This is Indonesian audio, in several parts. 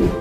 Assalamualaikum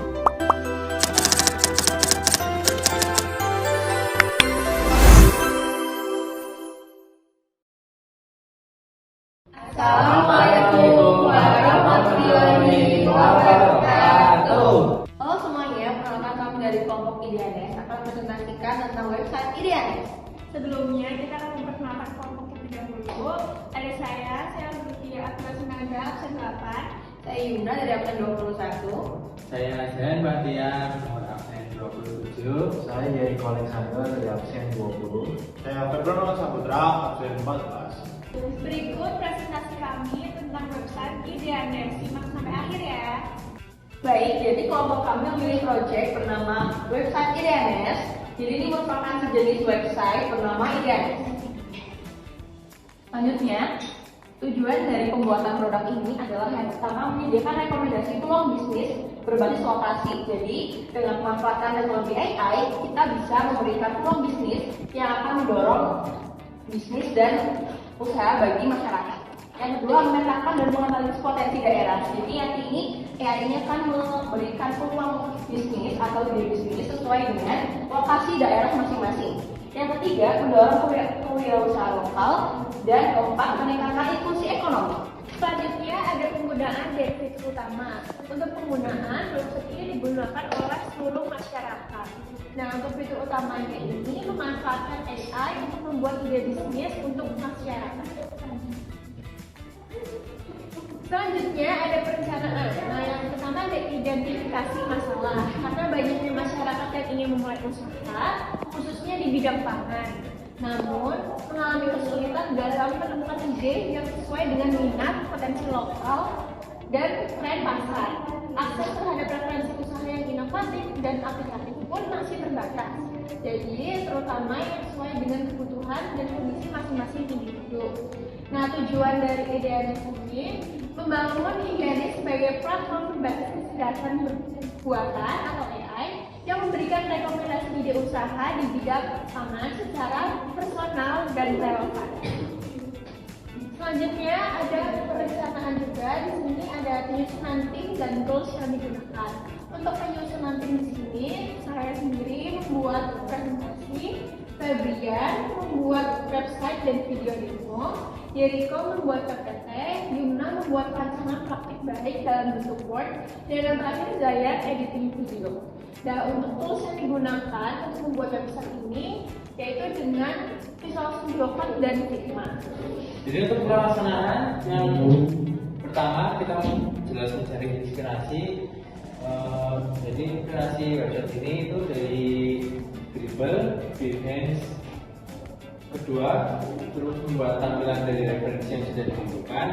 warahmatullahi wabarakatuh. Halo semuanya, perkenalkan kami dari kelompok IDANES akan presentasikan tentang website IDANES. Sebelumnya kita akan memperkenalkan kelompok terlebih dahulu. Ada saya Lutfi Akbar Sunaga, absen 8. Saya Yunda dari absen 21. Saya Azhan Bahtiar, nomor absen 27. Saya Yeri Alexander dari absen 20. Saya Februari Saputra, absen 14. Berikut presentasi kami tentang website IDANES. Simak sampai akhir ya. Baik, jadi kelompok kami memilih proyek bernama website IDANES. Jadi ini merupakan sejenis website bernama IDANES. Selanjutnya, tujuan dari pembuatan produk ini adalah yang pertama menyediakan rekomendasi peluang bisnis berbasis lokasi. Jadi dengan memanfaatkan teknologi AI, kita bisa memberikan peluang bisnis yang akan mendorong bisnis dan usaha bagi masyarakat. Yang kedua, memetakan dan menganalisis potensi daerah. Jadi nanti ini AI-nya akan memberikan peluang bisnis atau ide bisnis sesuai dengan lokasi daerah masing-masing. Yang ketiga, mendorong kewirausahaan lokal. Dan keempat, meningkatkan inklusi ekonomi. Selanjutnya ada penggunaan dari fitur utama. Untuk penggunaan, website ini digunakan oleh seluruh masyarakat. Nah, untuk fitur utamanya ini memanfaatkan AI untuk membuat ide bisnis untuk masyarakat. Selanjutnya ada perencanaan. Nah, yang pertama ada identifikasi masalah. Karena banyaknya masyarakat yang ingin memulai usaha, khususnya di bidang pangan. Namun, mengalami kesulitan dalam menemukan ide yang sesuai dengan minat, potensi lokal, dan tren pasar. Akses terhadap referensi usaha yang inovatif dan aplikatif pun masih terbatas. Jadi, terutama yang sesuai dengan kebutuhan dan kondisi masing-masing individu. Nah, tujuan dari IDANES ini membangun IDANES sebagai platform berbasis kecerdasan buatan atau AI yang memberikan rekomendasi ide usaha di bidang pangan secara personal dan relevan. Selanjutnya ada perencanaan juga. Di sini ada penyusunan tim dan goals yang digunakan. Untuk penyusunan tim di sini, saya sendiri membuat presentasi, Febrian membuat website dan video demo, Yeriko membuat PPT, Yumna membuat rancangan praktik baik dalam bentuk Word, dan yang terakhir Zaya editing video. Nah, untuk tools yang digunakan untuk membuat website ini yaitu dengan Visual Studio Code dan Figma. Jadi untuk pelaksanaan yang pertama kita menjelaskan cari inspirasi. Jadi inspirasi website ini itu dari Dribble, Behance. Kedua, terus membuat tampilan dari referensi yang sudah ditentukan.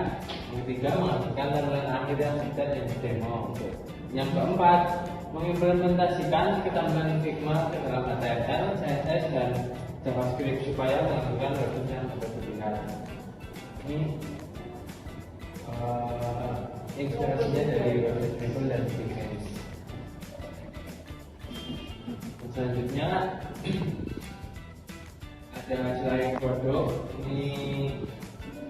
Yang ketiga, menghasilkan tampilan akhir yang sudah demo. Yang keempat, mengimplementasikan ketampilan Figma ke dalam HTML, CSS, dan JavaScript supaya menghasilkan website yang berkepentingan. Ini inspirasinya dari website Dribble dan Behance. Selanjutnya ada slide produk. Ini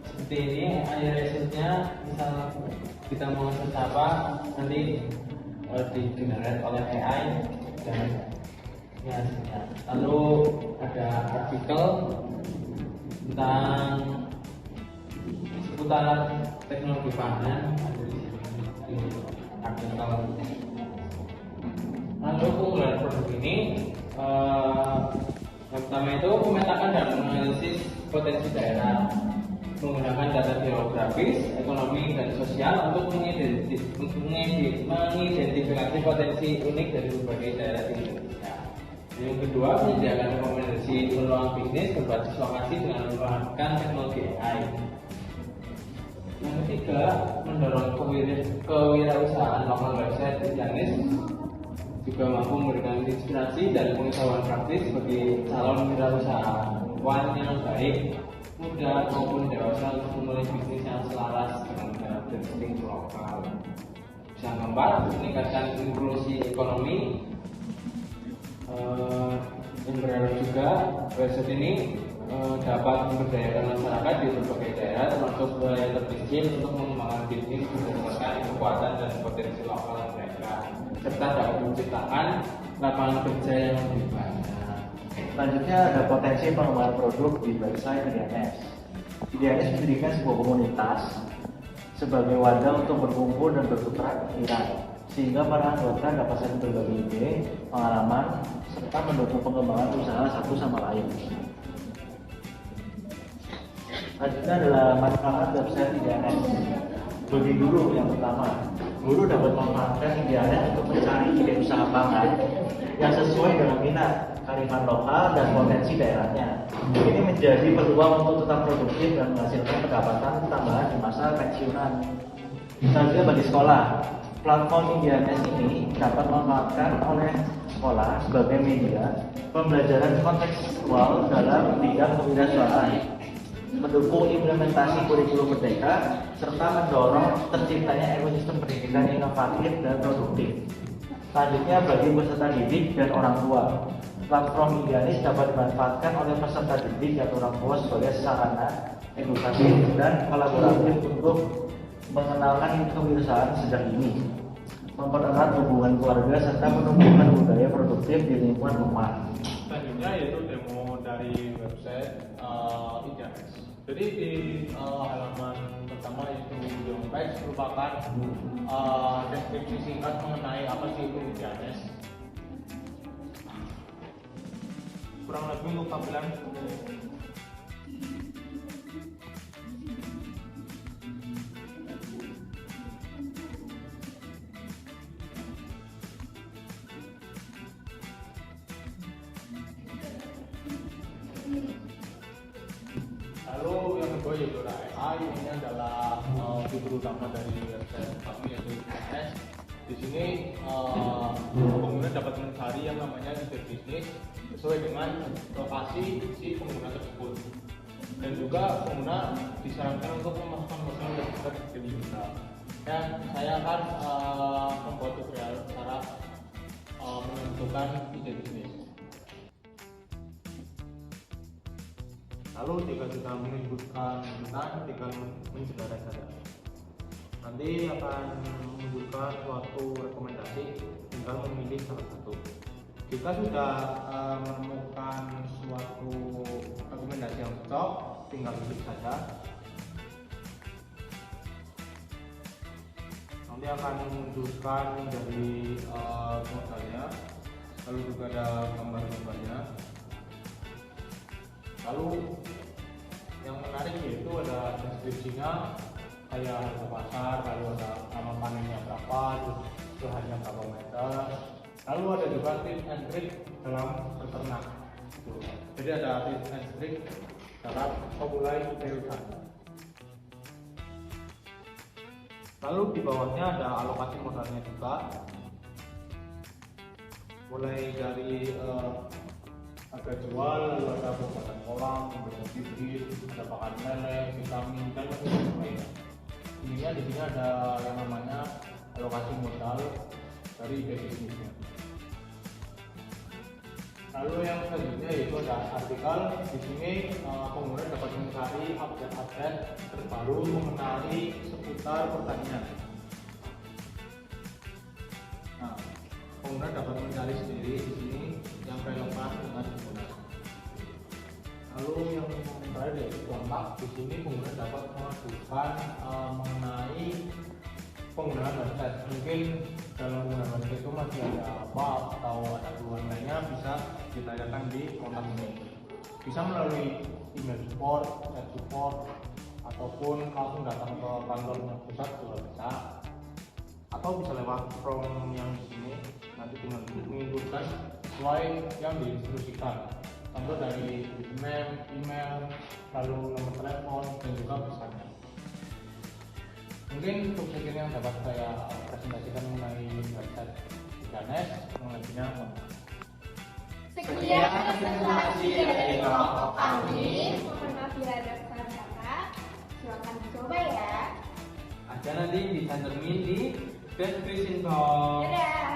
seperti ini akhir hasilnya. Misal kita mau search apa, nanti digenerate oleh AI dan hasilnya. Lalu ada artikel tentang seputar teknologi pangan, ada di artikel. Lalu keunggulan produk ini yang pertama itu memetakan dan menganalisis potensi daerah menggunakan data geografis, ekonomi, dan sosial untuk mengidentifikasi potensi unik dari berbagai daerah di Indonesia. Yang kedua, menyediakan rekomendasi peluang bisnis berbasis lokasi dengan menggunakan teknologi AI. Yang ketiga, mendorong kewirausahaan lokal. Website IDANES juga mampu memberikan inspirasi dan pengetahuan praktis bagi calon wirausahawan yang baik, muda maupun dewasa untuk memulai bisnis yang selaras dengan karakteristik lokal. Yang keempat, meningkatkan inklusi ekonomi. Yang berharap juga website ini dapat memberdayakan masyarakat di berbagai daerah termasuk wilayah terpencil untuk mengembangkan bisnis berdasarkan kekuatan dan potensi lokal mereka serta dapat menciptakan lapangan kerja yang lebih banyak. Selanjutnya ada potensi pengembangan produk di website IDNS. IDNS mendirikan sebuah komunitas sebagai wadah untuk berkumpul dan bertukar pikiran, sehingga para anggota dapat saling berbagi ide, pengalaman, serta mendukung pengembangan usaha satu sama lain. Selanjutnya adalah manfaat website IDNS. Bagi guru yang pertama, guru dapat memanfaatkan IDNS untuk mencari ide usaha pangan yang sesuai dengan minat, kearifan lokal, dan potensi daerahnya. Ini menjadi peluang untuk tetap produktif dan menghasilkan pendapatan tambahan di masa pensiunan. Selanjutnya bagi sekolah, platform IDNS ini dapat dimanfaatkan oleh sekolah sebagai media pembelajaran kontekstual dalam bidang kewirausahaan, mendukung implementasi kurikulum merdeka, serta mendorong terciptanya ekosistem pendidikan inovatif dan produktif. Selanjutnya bagi peserta didik dan orang tua, platform IDNS dapat dimanfaatkan oleh peserta didik dan orang tua sebagai sarana edukasi dan kolaboratif untuk mengenalkan kewirausahaan sejak dini, mempererat hubungan keluarga serta menumbuhkan budaya produktif di lingkungan rumah. Selanjutnya yaitu demo dari website IDNS. Jadi di halaman pertama yaitu homepage merupakan deskripsi singkat mengenai apa sih itu IDNS. Kurang lebih untuk tampilan lalu yang kedua yaitu AI. Ini adalah fitur utama dari website kami yaitu IDNS. Di sini pengguna dapat mencari yang namanya ide bisnis sesuai dengan lokasi si pengguna tersebut, dan juga pengguna disarankan untuk memasukkan modal yang besar ke digital. Dan saya akan membuat tutorial cara menentukan ide bisnis. Lalu jika kita menyebutkan tentang, tinggal menjelaskan saja. Nanti akan menunjukkan suatu rekomendasi, tinggal memilih salah satu. Jika sudah menemukan suatu rekomendasi yang cocok, tinggal klik saja. Nanti akan menunjukkan dari modalnya, lalu juga ada gambar-gambarnya. Lalu yang menarik yaitu ada deskripsinya, kayak harga pasar, lalu ada nama panennya berapa, terus harga berapa meter. Lalu ada juga tips and trick dalam beternak. Jadi ada tips and trick dalam memulai usaha. Lalu di bawahnya ada alokasi modalnya juga, mulai dari harga jual, lalu ada pembuatan kolam, pembuatan bibit, ada pakan lele, vitamin, dan macam-macam lainnya. Intinya di sini ada yang namanya alokasi modal dari ide bisnisnya. Lalu yang selanjutnya yaitu ada artikel. Di sini pengguna dapat mencari update-update terbaru mengenai seputar pertanian. Nah, pengguna dapat mencari sendiri di sini yang relevan dengan pengguna. Lalu yang terakhir yaitu kontak. Di sini pengguna dapat mengajukan mengenai penggunaan website. Mungkin dalam penggunaan website itu masih ada apa atau ada keluhan lainnya, bisa ditanyakan di kontak ini. Bisa melalui email support, chat support, ataupun langsung datang ke kantor pusat juga bisa. Atau bisa lewat form yang di sini, nanti tinggal menginputkan sesuai yang diinstruksikan. Contoh dari email, lalu nomor telepon, dan juga pesannya. Mungkin untuk segini yang dapat saya presentasikan mengenai website IDNS. Mengenainya Sekian presentasi dari kelompok kami. Mohon maaf bila ada kesalahan kata. Silakan dicoba ya. Ada nanti bisa termin di description box. Dadah.